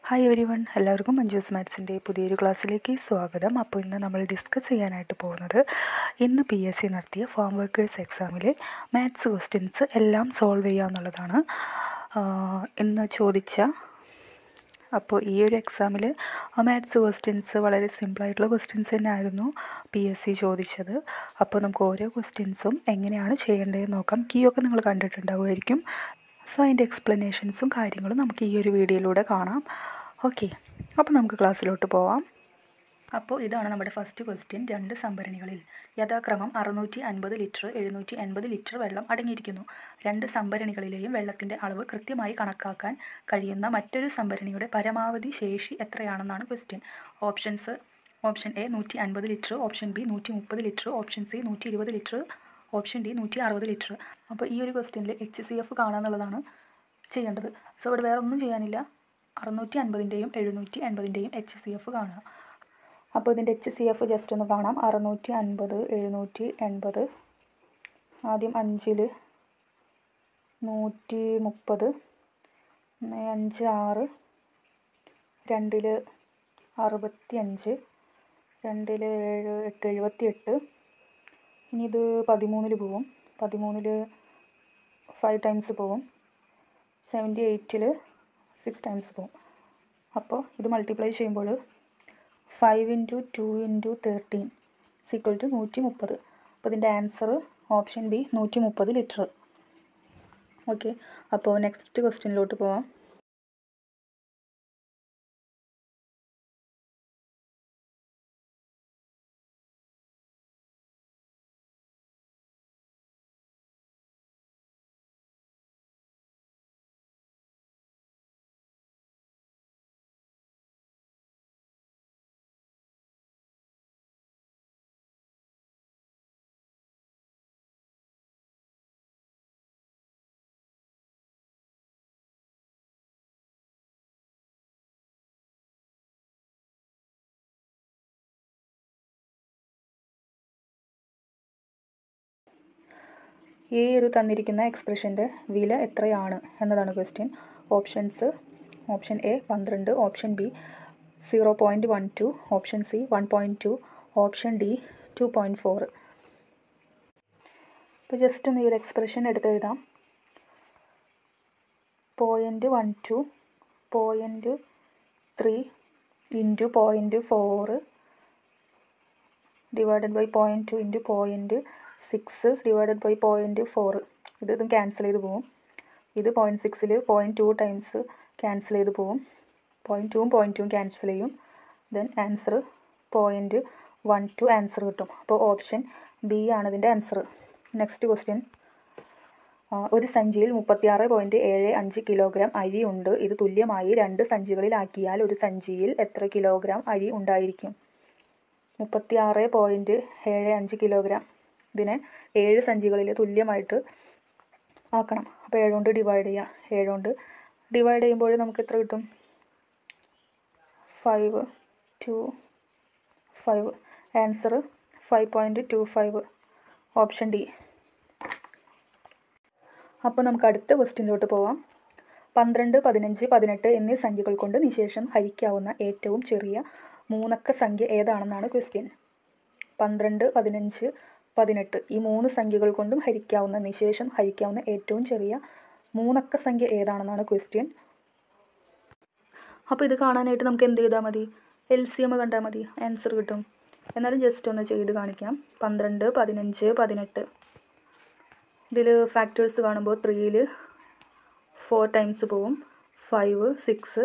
Hi every one, എല്ലാവർക്കും മഞ്ജൂസ് മാത്സിൻ്റെ പുതിയൊരു ക്ലാസ്സിലേക്ക് സ്വാഗതം. അപ്പോൾ ഇന്ന് നമ്മൾ ഡിസ്കസ് ചെയ്യാനായിട്ട് പോകുന്നത് ഇന്ന് PSC നടത്തിയ ഫാം വർക്കേഴ്സ് എക്സാമിലെ മാത്സ് ക്വസ്റ്റ്യൻസ് എല്ലാം സോൾവ് ചെയ്യുക എന്നുള്ളതാണ് ഇന്ന് ചോദിച്ച. അപ്പോൾ ഈ ഒരു എക്സാമിൽ മാത്സ് ക്വസ്റ്റ്യൻസ് വളരെ സിമ്പിളായിട്ടുള്ള ക്വസ്റ്റ്യൻസ് തന്നെ ആയിരുന്നു PSC ചോദിച്ചത്. അപ്പോൾ നമുക്ക് ഓരോ ക്വസ്റ്റ്യൻസും എങ്ങനെയാണ് ചെയ്യേണ്ടതെന്ന് നോക്കാം. കീ ഒക്കെ നിങ്ങൾ കണ്ടിട്ടുണ്ടാവുമായിരിക്കും. സോ അതിൻ്റെ എക്സ്പ്ലനേഷൻസും കാര്യങ്ങളും നമുക്ക് ഈ ഒരു വീഡിയോയിലൂടെ കാണാം. ഓക്കെ, അപ്പോൾ നമുക്ക് ക്ലാസ്സിലോട്ട് പോവാം. അപ്പോൾ ഇതാണ് നമ്മുടെ ഫസ്റ്റ് ക്വസ്റ്റ്യൻ. 2 സംഭരണികളിൽ യഥാക്രമം 650 ലിറ്റർ 780 ലിറ്റർ വെള്ളം അടങ്ങിയിരിക്കുന്നു. 2 സംഭരണികളിലെയും വെള്ളത്തിൻ്റെ അളവ് കൃത്യമായി കണക്കാക്കാൻ കഴിയുന്ന മറ്റൊരു സംഭരണിയുടെ പരമാവധി ശേഷി എത്രയാണെന്നാണ് question. Options: option A 150 litre, option B 130 litre, option C 120 litre, option D 160 litre. അപ്പോൾ ഈ ഒരു ക്വസ്റ്റ്യനിൽ HCF കാണുക എന്നുള്ളതാണ് ചെയ്യേണ്ടത്. സോ ഇവിടെ വേറെ ഒന്നും ചെയ്യാനില്ല. 650ൻ്റെയും 780ൻ്റെയും HCF കാണുക. അപ്പോൾ ഇതിൻ്റെ HCF ജസ്റ്റ് ഒന്ന് കാണാം. 650, 780, ആദ്യം 5ൽ 130, 5 6, 2ൽ 65, 2ൽ 7 8 78. ഇനി ഇത് 13ൽ പോവും. 13ൽ 5 ടൈംസ് പോവും. 78ൽ 6 ടൈംസ് പോവും. അപ്പോൾ ഇത് മൾട്ടിപ്ലൈ ചെയ്യുമ്പോൾ 5 × 2 × 13 = 130. അപ്പോൾ ഇതിൻ്റെ answer option B 130 litre. Okay, അപ്പോൾ നെക്സ്റ്റ് ക്വസ്റ്റ്യനിലോട്ട് പോവാം. ഈ ഒരു തന്നിരിക്കുന്ന എക്സ്പ്രഷൻ്റെ വില എത്രയാണ് എന്നതാണ് question. Options: option A 12, option B 0.12, option C 1.2, option D 2.4. ഇപ്പോൾ ജസ്റ്റ് ഒന്ന് ഈ ഒരു എക്സ്പ്രഷൻ എടുത്ത് എഴുതാം. 0.12, 0.3 × 0.4 ഡിവൈഡഡ് ബൈ 0.2 × 0.6 ഡിവൈഡഡ് ബൈ 0.4. ഇതും ക്യാൻസൽ ചെയ്ത് പോവും. ഇത് 0.6ൽ 0.2 ടൈംസ് ക്യാൻസൽ ചെയ്ത് പോവും. 0.2ഉം 0.2ഉം ക്യാൻസൽ ചെയ്യും. ദെൻ ആൻസർ 0.12 ആൻസർ കിട്ടും. അപ്പോൾ ഓപ്ഷൻ ബി ആണ് ഇതിൻ്റെ ആൻസർ. Next question. ഒരു സഞ്ചിയിൽ 36.75 കിലോഗ്രാം അരി ഉണ്ട്. ഇത് തുല്യമായി 2 സഞ്ചികളിലാക്കിയാൽ ഒരു സഞ്ചിയിൽ എത്ര കിലോഗ്രാം അരി ഉണ്ടായിരിക്കും? 36.75 കിലോഗ്രാം. ഇതിനെ 7 സഞ്ചികളിൽ തുല്യമായിട്ട് ആക്കണം. അപ്പോൾ 7 കൊണ്ട് ഡിവൈഡ് ചെയ്യുക. 7 കൊണ്ട് ഡിവൈഡ് ചെയ്യുമ്പോൾ നമുക്ക് എത്ര കിട്ടും? 5, 2, 5. ആൻസർ 5.25. Option D. അപ്പോൾ നമുക്ക് അടുത്ത ക്വസ്റ്റ്യനിലോട്ട് പോവാം. 12, 15, 18 എന്നീ സംഖ്യകൾ കൊണ്ട് നിശേഷം ഹരിക്കാവുന്ന ഏറ്റവും ചെറിയ 3 അക്ക സംഖ്യ ഏതാണെന്നാണ് ക്വസ്റ്റ്യൻ. 12, 15, 18 ഈ 3 സംഖ്യകൾ കൊണ്ടും ഹരിക്കാവുന്ന, നിശേഷം ഹരിക്കാവുന്ന ഏറ്റവും ചെറിയ 3 അക്ക സംഖ്യ ഏതാണെന്നാണ് ക്വസ്റ്റ്യൻ. അപ്പോൾ ഇത് കാണാനായിട്ട് നമുക്ക് എന്ത് ചെയ്താൽ മതി? LCM കണ്ടാൽ മതി, ആൻസർ കിട്ടും. എന്നാലും ജസ്റ്റ് ഒന്ന് ചെയ്ത് കാണിക്കാം. 12, 15, 18. ഇതിൽ ഫാക്ടേഴ്സ് കാണുമ്പോൾ 3ൽ 4 ടൈംസ് പോവും. 5, 6,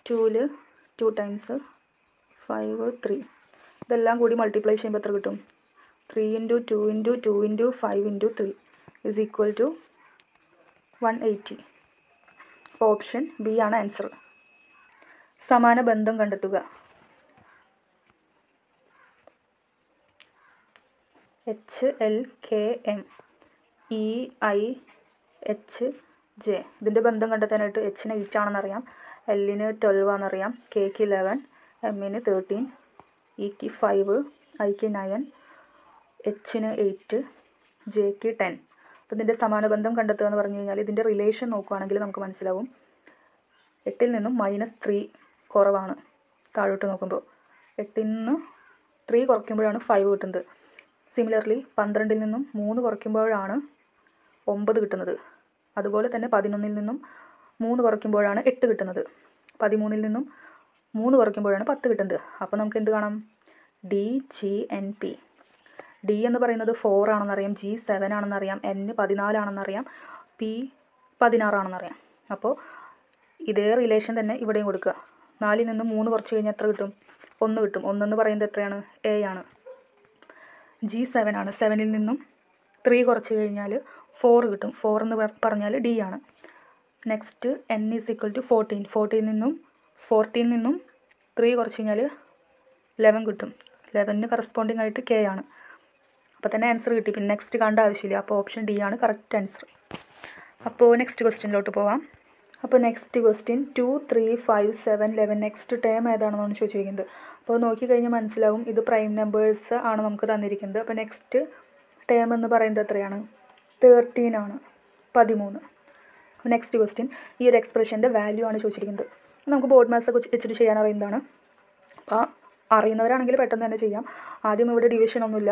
2ൽ 2 ടൈംസ്, 5, 3. ഇതെല്ലാം കൂടി മൾട്ടിപ്ലൈ ചെയ്യുമ്പോൾ എത്ര കിട്ടും? 3 × 2 × 2 × 5 × 3 = 180. ഓപ്ഷൻ ബി ആണ് ആൻസർ. സമാന ബന്ധം കണ്ടെത്തുക. HLKM EIHJ. ഇതിൻ്റെ ബന്ധം കണ്ടെത്താനായിട്ട് Hന് 8 ആണെന്നറിയാം, Lന് 12 ആണെന്നറിയാം, Kക്ക് 11, Mന് 13, Eക്ക് 5, Iക്ക് 9, Hന് 8, Jക്ക് 10. അപ്പോൾ ഇതിൻ്റെ സമാനബന്ധം കണ്ടെത്തുക എന്ന് പറഞ്ഞു കഴിഞ്ഞാൽ ഇതിൻ്റെ റിലേഷൻ നോക്കുകയാണെങ്കിൽ നമുക്ക് മനസ്സിലാവും. 8ൽ നിന്നും -3 കുറവാണ്. താഴോട്ട് നോക്കുമ്പോൾ 8ൽ നിന്ന് 3 കുറയ്ക്കുമ്പോഴാണ് 5 കിട്ടുന്നത്. സിമിലർലി 12ൽ നിന്നും 3 കുറയ്ക്കുമ്പോഴാണ് 9 കിട്ടുന്നത്. അതുപോലെ തന്നെ 11ൽ നിന്നും 3 കുറയ്ക്കുമ്പോഴാണ് 8 കിട്ടുന്നത്. 13ൽ നിന്നും 3 കുറയ്ക്കുമ്പോഴാണ് 10 കിട്ടുന്നത്. അപ്പോൾ നമുക്ക് എന്ത് കാണാം? DGNP. D എന്ന് പറയുന്നത് 4 ആണെന്നറിയാം, G 7 ആണെന്നറിയാം, N 14 ആണെന്നറിയാം, P 16 ആണെന്നറിയാം. അപ്പോൾ ഇതേ റിലേഷൻ തന്നെ ഇവിടെയും കൊടുക്കുക. 4ൽ നിന്നും 3 കുറച്ച് കഴിഞ്ഞാൽ എത്ര കിട്ടും? 1 കിട്ടും. 1 എന്ന് പറയുന്നത് എത്രയാണ്? A ആണ്. G 7 ആണ്. 7ൽ നിന്നും 3 കുറച്ച് കഴിഞ്ഞാൽ 4 കിട്ടും. 4 എന്ന് പറഞ്ഞാൽ D ആണ്. Next N = 14. 14ൽ നിന്നും 3 കുറച്ച് കഴിഞ്ഞാൽ 11 കിട്ടും. 11ന് കറസ്പോണ്ടിങ് ആയിട്ട് K ആണ്. അപ്പോൾ തന്നെ ആൻസർ കിട്ടി. പിന്നെ നെക്സ്റ്റ് കാണേണ്ട ആവശ്യമില്ല. അപ്പോൾ ഓപ്ഷൻ D ആണ് കറക്റ്റ് ആൻസർ. അപ്പോൾ നെക്സ്റ്റ് ക്വസ്റ്റ്യനിലോട്ട് പോവാം. അപ്പോൾ നെക്സ്റ്റ് ക്വസ്റ്റ്യൻ 2, 3, 5, 7, 11 നെക്സ്റ്റ് ടേം ഏതാണെന്നാണ് ചോദിച്ചിരിക്കുന്നത്. അപ്പോൾ നോക്കിക്കഴിഞ്ഞാൽ മനസ്സിലാവും ഇത് പ്രൈം നമ്പേഴ്സ് ആണ് നമുക്ക് തന്നിരിക്കുന്നത്. അപ്പോൾ നെക്സ്റ്റ് ടേം എന്ന് പറയുന്നത് എത്രയാണ്? 13 ആണ്. 13. നെക്സ്റ്റ് ക്വസ്റ്റ്യൻ ഈ ഒരു എക്സ്പ്രഷൻ്റെ വാല്യൂ ആണ് ചോദിച്ചിരിക്കുന്നത്. നമുക്ക് ബോർഡ് മാത്സ് ഒക്കെ വെച്ചിട്ട് ചെയ്യാൻ അറിയുന്നതാണ്. അപ്പോൾ അറിയുന്നവരാണെങ്കിൽ പെട്ടെന്ന് തന്നെ ചെയ്യാം. ആദ്യം ഇവിടെ ഡിവിഷൻ ഒന്നുമില്ല.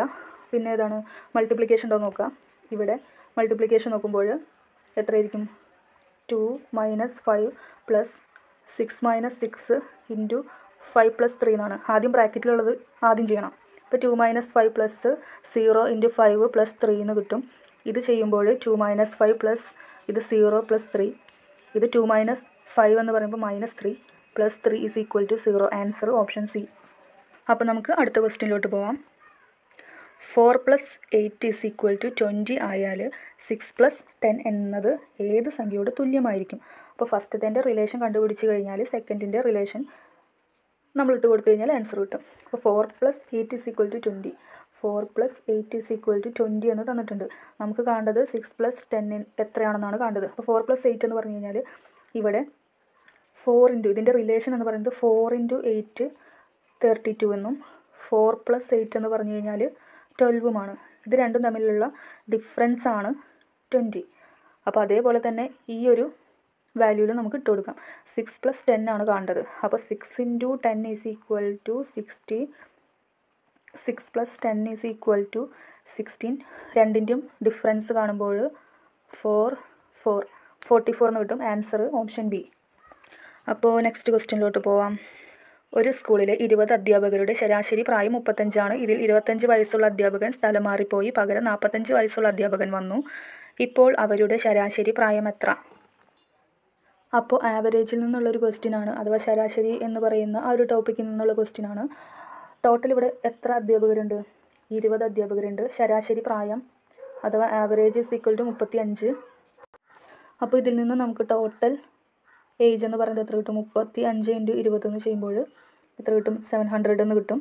പിന്നെ ഏതാണ്? മൾട്ടിപ്ലിക്കേഷൻ ഉണ്ടോ നോക്കുക. ഇവിടെ മൾട്ടിപ്ലിക്കേഷൻ നോക്കുമ്പോൾ എത്രയായിരിക്കും? 2 - 5 + 6 - 6 × 5 + 3 എന്നാണ്. ആദ്യം ബ്രാക്കറ്റിലുള്ളത് ആദ്യം ചെയ്യണം. അപ്പോൾ 2 - 5 + 0 × 5 + 3 എന്ന് കിട്ടും. ഇത് ചെയ്യുമ്പോൾ 2 - 5 + ഇത് 0 + 3. ഇത് 2 - 5 എന്ന് പറയുമ്പോൾ -3 + 3 = 0. Answer option C. അപ്പോൾ നമുക്ക് അടുത്ത ക്വസ്റ്റ്യനിലോട്ട് പോവാം. 4 + 8 = 20 ആയാൽ 6 + 10 എന്നത് ഏത് സംഖ്യയോട് തുല്യമായിരിക്കും? അപ്പോൾ ഫസ്റ്റത്തെ റിലേഷൻ കണ്ടുപിടിച്ച് കഴിഞ്ഞാൽ സെക്കൻഡിൻ്റെ റിലേഷൻ നമ്മൾ ഇട്ട് കൊടുത്തു കഴിഞ്ഞാൽ ആൻസർ കിട്ടും. അപ്പോൾ 4 + 8 = 20. 4 + 8 = 20 എന്ന് തന്നിട്ടുണ്ട്. നമുക്ക് കാണേണ്ടത് 6 + 10 എത്രയാണെന്നാണ് കാണേണ്ടത്. അപ്പോൾ 4 + 8 എന്ന് പറഞ്ഞു കഴിഞ്ഞാൽ ഇവിടെ 4 × ഇതിൻ്റെ റിലേഷൻ എന്ന് പറയുന്നത് 4 × 8 32 എന്നും 4 + 8 എന്ന് പറഞ്ഞു കഴിഞ്ഞാൽ 12ഉമാണ്. ഇത് രണ്ടും തമ്മിലുള്ള ഡിഫറൻസ് ആണ് 20. അപ്പോൾ അതേപോലെ തന്നെ ഈ ഒരു വാല്യൂവിൽ നമുക്ക് ഇട്ട് കൊടുക്കാം. 6 + 10 ആണ് കാണേണ്ടത്. അപ്പോൾ 6 × 10 = 60. 6 + 10 = 16. രണ്ടിൻ്റെയും ഡിഫറൻസ് കാണുമ്പോൾ 44 എന്ന് കിട്ടും. Answer option B. അപ്പോൾ നെക്സ്റ്റ് ക്വസ്റ്റ്യനിലോട്ട് പോവാം. ഒരു സ്കൂളിലെ 20 അധ്യാപകരുടെ ശരാശരി പ്രായം 35 ആണ്. ഇതിൽ 25 വയസ്സുള്ള അധ്യാപകൻ സ്ഥലം മാറിപ്പോയി. പകരം 45 വയസ്സുള്ള അധ്യാപകൻ വന്നു. ഇപ്പോൾ അവരുടെ ശരാശരി പ്രായം എത്ര? അപ്പോൾ ആവറേജിൽ നിന്നുള്ളൊരു ക്വസ്റ്റ്യൻ ആണ്, അഥവാ ശരാശരി എന്ന് പറയുന്ന ആ ഒരു ടോപ്പിക്കിൽ നിന്നുള്ള ക്വസ്റ്റ്യൻ ആണ്. ടോട്ടൽ ഇവിടെ എത്ര അധ്യാപകരുണ്ട്? 20 അധ്യാപകരുണ്ട്. ശരാശരി പ്രായം അഥവാ ആവറേജ് = 35. അപ്പോൾ ഇതിൽ നിന്ന് നമുക്ക് ടോട്ടൽ ഏജ് എന്ന് പറയുന്നത് എത്ര കിട്ടും? 35 × 20 എന്ന് ചെയ്യുമ്പോൾ എത്ര കിട്ടും? 700 എന്ന് കിട്ടും.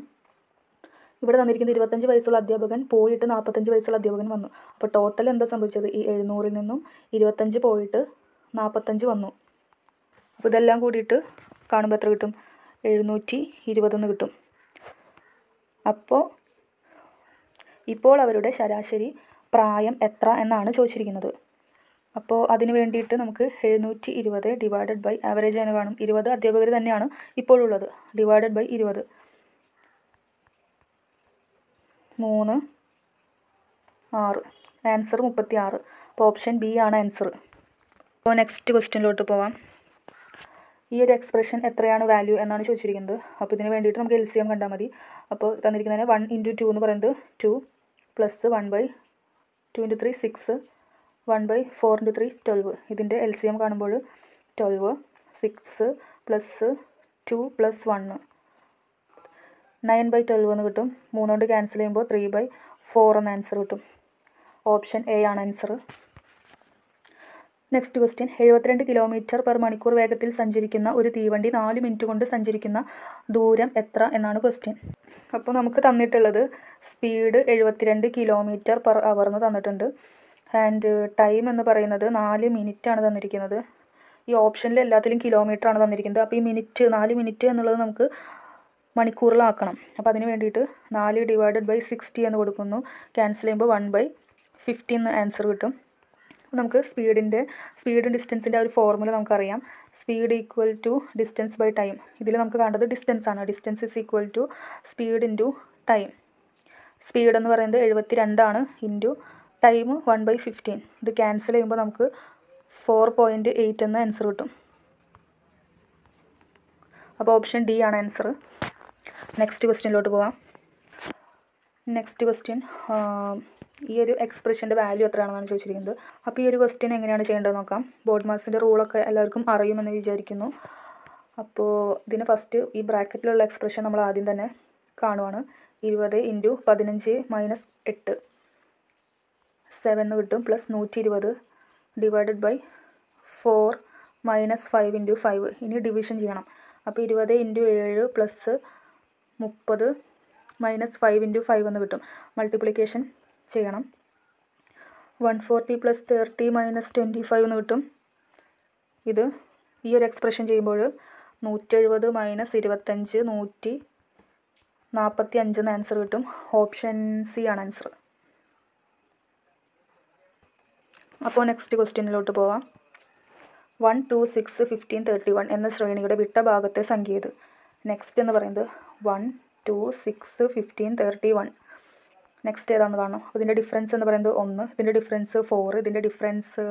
ഇവിടെ തന്നിരിക്കുന്നത് 25 വയസ്സുള്ള അധ്യാപകൻ പോയിട്ട് 45 വയസ്സുള്ള അധ്യാപകൻ വന്നു. അപ്പോൾ ടോട്ടൽ എന്താ സംഭവിച്ചത്? ഈ 700ൽ നിന്നും 25 പോയിട്ട് 45 വന്നു. അപ്പോൾ ഇതെല്ലാം കൂടിയിട്ട് കാണുമ്പോൾ എത്ര കിട്ടും? 720 എന്ന് കിട്ടും. അപ്പോൾ ഇപ്പോൾ അവരുടെ ശരാശരി പ്രായം എത്ര എന്നാണ് ചോദിച്ചിരിക്കുന്നത്. അപ്പോൾ അതിന് വേണ്ടിയിട്ട് നമുക്ക് 720 / ആവറേജ് ആണ് കാണും. 20 അധ്യാപകർ തന്നെയാണ് ഇപ്പോഴുള്ളത്. /20 3 6. ആൻസർ 36. അപ്പോൾ ഓപ്ഷൻ B ആണ് ആൻസർ. അപ്പോൾ നെക്സ്റ്റ് ക്വസ്റ്റ്യനിലോട്ട് പോവാം. ഈ ഒരു എക്സ്പ്രഷൻ എത്രയാണ് വാല്യൂ എന്നാണ് ചോദിച്ചിരിക്കുന്നത്. അപ്പോൾ ഇതിന് വേണ്ടിയിട്ട് നമുക്ക് LCM കണ്ടാൽ മതി. അപ്പോൾ തന്നിരിക്കുന്നതിന് 1 × 2 എന്ന് പറയുന്നത് 2 + 1/2 × 3 6 1/4 × 3 12. ഇതിൻ്റെ LCM കാണുമ്പോൾ 12 6 + 2 + 1 9/12 എന്ന് കിട്ടും. 3 കൊണ്ട് ക്യാൻസൽ ചെയ്യുമ്പോൾ 3/4 എന്ന ആൻസർ കിട്ടും. ഓപ്ഷൻ A ആണ് ആൻസർ. നെക്സ്റ്റ് ക്വസ്റ്റ്യൻ 72 km/മണിക്കൂർ വേഗത്തിൽ സഞ്ചരിക്കുന്ന ഒരു തീവണ്ടി 4 മിനിറ്റ് കൊണ്ട് സഞ്ചരിക്കുന്ന ദൂരം എത്ര എന്നാണ് ക്വസ്റ്റ്യൻ. അപ്പോൾ നമുക്ക് തന്നിട്ടുള്ളത് സ്പീഡ് 72 km/h എന്ന് തന്നിട്ടുണ്ട്. ആൻഡ് ടൈം എന്ന് പറയുന്നത് 4 മിനിറ്റാണ് തന്നിരിക്കുന്നത്. ഈ ഓപ്ഷനിൽ എല്ലാത്തിലും കിലോമീറ്ററാണ് തന്നിരിക്കുന്നത്. അപ്പോൾ ഈ 4 മിനിറ്റ് എന്നുള്ളത് നമുക്ക് മണിക്കൂറിലാക്കണം. അപ്പോൾ അതിന് വേണ്ടിയിട്ട് 4 / 60 എന്ന് കൊടുക്കുന്നു. ക്യാൻസൽ ചെയ്യുമ്പോൾ 1/50 എന്ന് ആൻസർ കിട്ടും. നമുക്ക് സ്പീഡും ഡിസ്റ്റൻസിൻ്റെ ആ ഒരു ഫോർമുല നമുക്കറിയാം. Speed equal to distance by time. ഇതിൽ നമുക്ക് കാണേണ്ടത് ഡിസ്റ്റൻസ് ആണ്. Distance is equal to speed into time. Speed എന്ന് പറയുന്നത് 72 ആണ് ഇൻറ്റു ടൈം 1/15. ഇത് ക്യാൻസൽ ചെയ്യുമ്പോൾ നമുക്ക് 4.8 എന്ന ആൻസർ കിട്ടും. അപ്പോൾ ഓപ്ഷൻ ഡി ആണ് ആൻസർ. നെക്സ്റ്റ് ക്വസ്റ്റ്യനിലോട്ട് പോകാം. നെക്സ്റ്റ് ക്വസ്റ്റ്യൻ ഈ ഒരു എക്സ്പ്രഷൻ്റെ വാല്യൂ എത്രയാണെന്നാണ് ചോദിച്ചിരിക്കുന്നത്. അപ്പോൾ ഈ ഒരു ക്വസ്റ്റ്യൻ എങ്ങനെയാണ് ചെയ്യേണ്ടതെന്ന് നോക്കാം. ബോർഡ് മാസിൻ്റെ റൂളൊക്കെ എല്ലാവർക്കും അറിയുമെന്ന് വിചാരിക്കുന്നു. അപ്പോൾ ഇതിന് ഫസ്റ്റ് ഈ ബ്രാക്കറ്റിലുള്ള എക്സ്പ്രഷൻ നമ്മൾ ആദ്യം തന്നെ കാണുവാണ്. 20 × 15 - 8 7 എന്ന് കിട്ടും. Plus 120 divided by 4 - 5 × 5. ഇനി ഡിവിഷൻ ചെയ്യണം. അപ്പോൾ 20 × 7 പ്ലസ് 30 - 5 × 5 എന്ന് കിട്ടും. മൾട്ടിപ്ലിക്കേഷൻ ചെയ്യണം. 140 + 30 - 25 എന്ന് കിട്ടും. ഇത് ഈ ഒരു എക്സ്പ്രഷൻ ചെയ്യുമ്പോൾ 170 - 25 145 എന്ന ആൻസർ കിട്ടും. ഓപ്ഷൻ സി ആണ് ആൻസർ. അപ്പോൾ നെക്സ്റ്റ് ക്വസ്റ്റ്യനിലോട്ട് പോവാം. 1, 2, 6, 15, 31 എന്ന ശ്രേണിയുടെ വിട്ട ഭാഗത്തെ സംഖ്യ ഇത്. നെക്സ്റ്റ് എന്ന് പറയുന്നത് 1, 2, 6, 15, 31. നെക്സ്റ്റ് ഏതാണെന്ന് കാണണം. അപ്പോൾ ഇതിൻ്റെ ഡിഫറൻസ് എന്ന് പറയുന്നത് 1, ഇതിൻ്റെ ഡിഫറൻസ് 4, ഇതിൻ്റെ ഡിഫറൻസ്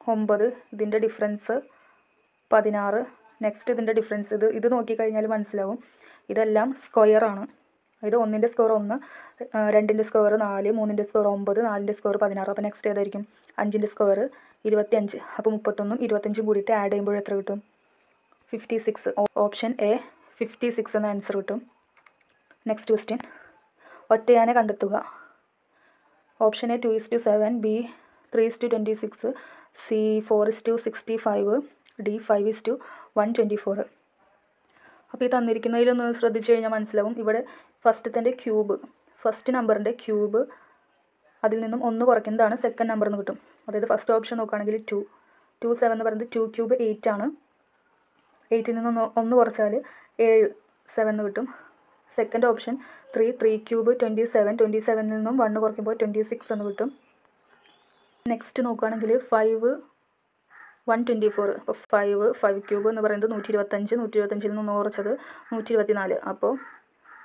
9, ഇതിൻ്റെ ഡിഫറൻസ് 16. നെക്സ്റ്റ് ഇതിൻ്റെ ഡിഫറൻസ് ഇത് നോക്കിക്കഴിഞ്ഞാൽ മനസ്സിലാവും ഇതെല്ലാം സ്ക്വയറാണ്. ഇത് 1ൻ്റെ സ്ക്വയർ 1, 2ൻ്റെ സ്ക്വയർ 4, 3ൻ്റെ സ്ക്വയർ 9, 4ൻ്റെ സ്ക്വയർ 16. അപ്പോൾ നെക്സ്റ്റ് ഏതായിരിക്കും? 5ൻ്റെ സ്ക്വയർ 25. അപ്പോൾ 31ഉം 25ഉം കൂടിയിട്ട് ആഡ് ചെയ്യുമ്പോൾ എത്ര കിട്ടും? 56. ഓപ്ഷൻ എ 56 എന്ന ആൻസർ കിട്ടും. നെക്സ്റ്റ് ക്വസ്റ്റ്യൻ, ഒറ്റയാനെ കണ്ടെത്തുക. Option A 2:7, B 3:26, C 4:65, D 5:124. അപ്പോൾ ഈ തന്നിരിക്കുന്നതിലൊന്ന് ശ്രദ്ധിച്ചു കഴിഞ്ഞാൽ മനസ്സിലാവും. ഇവിടെ ഫസ്റ്റ് നമ്പറിൻ്റെ ക്യൂബ് അതിൽ നിന്നും 1 കുറയ്ക്കുന്നതാണ് സെക്കൻഡ് നമ്പർ എന്ന് കിട്ടും. അതായത് ഫസ്റ്റ് ഓപ്ഷൻ നോക്കുകയാണെങ്കിൽ 2 എന്ന് പറയുന്നത് 2 ക്യൂബ് 8 ആണ്. 8ൽ നിന്ന് 1 കുറച്ചാൽ 7 7 എന്ന് കിട്ടും. സെക്കൻഡ് ഓപ്ഷൻ 3 ക്യൂബ് 27, 27ൽ നിന്നും 1 കുറയ്ക്കുമ്പോൾ 26 എന്ന് കിട്ടും. നെക്സ്റ്റ് നോക്കുകയാണെങ്കിൽ 5 124. അപ്പോൾ 5 ക്യൂബ് എന്ന് പറയുന്നത് 125, 125ൽ നിന്ന് 1 കുറച്ചത് 124. അപ്പോൾ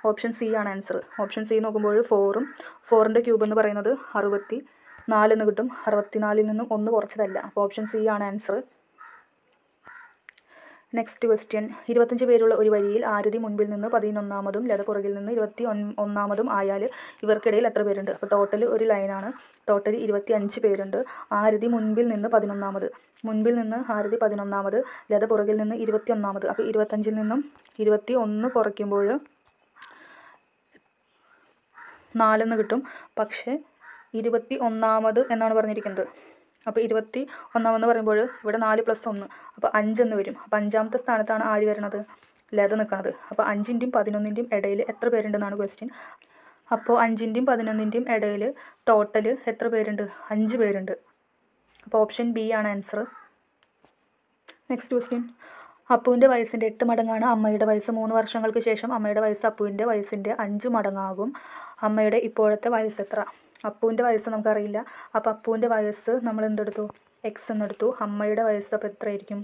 ഓപ്ഷൻ സി ആണ് ആൻസർ. ഓപ്ഷൻ സി നോക്കുമ്പോൾ 4ൻ്റെ ക്യൂബ് എന്ന് പറയുന്നത് 64 എന്ന് കിട്ടും. 64ൽ നിന്നും 1 കുറച്ചതല്ല. അപ്പോൾ ഓപ്ഷൻ സി ആണ് ആൻസർ. നെക്സ്റ്റ് ക്വസ്റ്റ്യൻ, 25 പേരുള്ള ഒരു വരിയിൽ ആരതി മുൻപിൽ നിന്ന് 11-മതും ലത പുറകിൽ നിന്ന് 21-മതും ആയാൽ ഇവർക്കിടയിൽ എത്ര പേരുണ്ട്? അപ്പോൾ ടോട്ടൽ ഒരു ലൈനാണ്. ടോട്ടൽ 25 പേരുണ്ട്. ആരതി മുൻപിൽ നിന്ന് 11-മത്, മുൻപിൽ നിന്ന് ആരതി 11-മത്, ലത പുറകിൽ നിന്ന് 21-മത്. അപ്പോൾ 25ൽ നിന്നും 21 കുറയ്ക്കുമ്പോൾ 4 എന്ന് കിട്ടും. പക്ഷേ 21-മത് എന്നാണ് പറഞ്ഞിരിക്കുന്നത്. അപ്പോൾ 21-മെന്ന് പറയുമ്പോൾ ഇവിടെ 4 + 1, അപ്പോൾ 5 എന്ന് വരും. അപ്പോൾ 5-ാമത്തെ സ്ഥാനത്താണ് ആര് വരുന്നത്? ലത നിൽക്കുന്നത്. അപ്പോൾ 5ൻ്റെയും 11ൻ്റെയും ഇടയിൽ എത്ര പേരുണ്ടെന്നാണ് ക്വസ്റ്റ്യൻ. അപ്പോൾ 5ൻ്റെയും 11ൻ്റെയും ഇടയിൽ ടോട്ടൽ എത്ര പേരുണ്ട്? 5 പേരുണ്ട്. അപ്പോൾ ഓപ്ഷൻ ബി ആണ് ആൻസർ. നെക്സ്റ്റ് ക്വസ്റ്റ്യൻ, അപ്പുവിൻ്റെ വയസ്സിൻ്റെ 8 മടങ്ങാണ് അമ്മയുടെ വയസ്സ്. 3 വർഷങ്ങൾക്ക് ശേഷം അമ്മയുടെ വയസ്സ് അപ്പുവിൻ്റെ വയസ്സിൻ്റെ 5 മടങ്ങാകും. അമ്മയുടെ ഇപ്പോഴത്തെ വയസ്സ് എത്ര? അപ്പുവിൻ്റെ വയസ്സ് നമുക്കറിയില്ല. അപ്പോൾ അപ്പുവിൻ്റെ വയസ്സ് നമ്മൾ എന്തെടുത്തു? എക്സ് എന്നെടുത്തു. അമ്മയുടെ വയസ്സ് അപ്പോൾ എത്രയായിരിക്കും?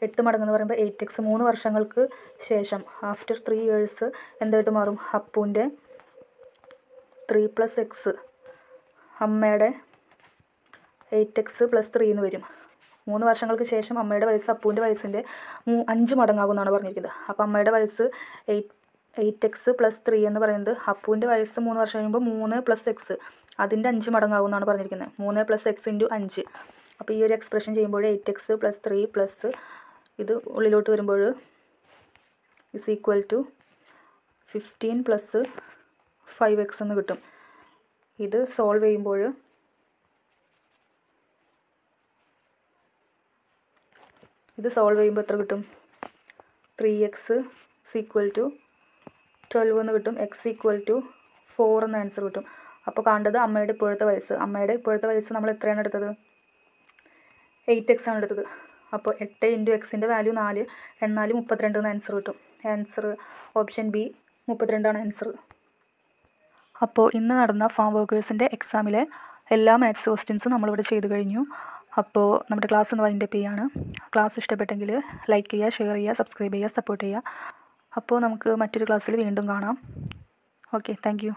8 മടങ്ങെന്ന് പറയുമ്പോൾ 8x. 3 വർഷങ്ങൾക്ക് ശേഷം ആഫ്റ്റർ 3 ഇയേഴ്സ് എന്തായിട്ട് മാറും? അപ്പുവിൻ്റെ 3 + x, അമ്മയുടെ 8x + 3 എന്ന് വരും. 3 വർഷങ്ങൾക്ക് ശേഷം അമ്മയുടെ വയസ്സ് അപ്പുവിൻ്റെ വയസ്സിൻ്റെ 5 മടങ്ങാകും എന്നാണ് പറഞ്ഞിരിക്കുന്നത്. അപ്പോൾ അമ്മയുടെ വയസ്സ് 8x + 3 എന്ന് പറയുന്നത് അപ്പുവിൻ്റെ വയസ്സ് 3 വർഷം കഴിയുമ്പോൾ 3 + x അതിൻ്റെ 5 മടങ്ങാകും എന്നാണ് പറഞ്ഞിരിക്കുന്നത്. 3 + x × 5. അപ്പോൾ ഈ ഒരു എക്സ്പ്രഷൻ ചെയ്യുമ്പോൾ 8x + 3 പ്ലസ് ഇത് ഉള്ളിലോട്ട് വരുമ്പോൾ ഇസ് ഈക്വൽ ടു 15 + 5x എന്ന് കിട്ടും. ഇത് സോൾവ് ചെയ്യുമ്പോൾ എത്ര കിട്ടും? 3x = 12 എന്ന് കിട്ടും. x = 4 എന്ന ആൻസർ കിട്ടും. അപ്പോൾ കാണേണ്ടത് അമ്മയുടെ ഇപ്പോഴത്തെ വയസ്സ്. അമ്മയുടെ ഇപ്പോഴത്തെ വയസ്സ് നമ്മൾ എത്രയാണ് എടുത്തത്? 8x ആണ് എടുത്തത്. അപ്പോൾ 8 × x-ൻ്റെ വാല്യൂ 4, എന്നാൽ 32 എന്ന ആൻസർ കിട്ടും. ആൻസർ ഓപ്ഷൻ ബി 32 ആണ് ആൻസർ. അപ്പോൾ ഇന്ന് നടന്ന ഫാം വർക്കേഴ്സിൻ്റെ എക്സാമിലെ എല്ലാ മാത്സ് ക്വസ്റ്റ്യൻസും നമ്മളിവിടെ ചെയ്ത് കഴിഞ്ഞു. അപ്പോൾ നമ്മുടെ ക്ലാസ് ഒന്ന് വൈൻഡപ്പ് ചെയ്യാണ്. ക്ലാസ് ഇഷ്ടപ്പെട്ടെങ്കിൽ ലൈക്ക് ചെയ്യുക, ഷെയർ ചെയ്യുക, സബ്സ്ക്രൈബ് ചെയ്യുക, സപ്പോർട്ട് ചെയ്യുക. അപ്പോൾ നമുക്ക് മറ്റൊരു ക്ലാസ്സിൽ വീണ്ടും കാണാം. Okay, thank you.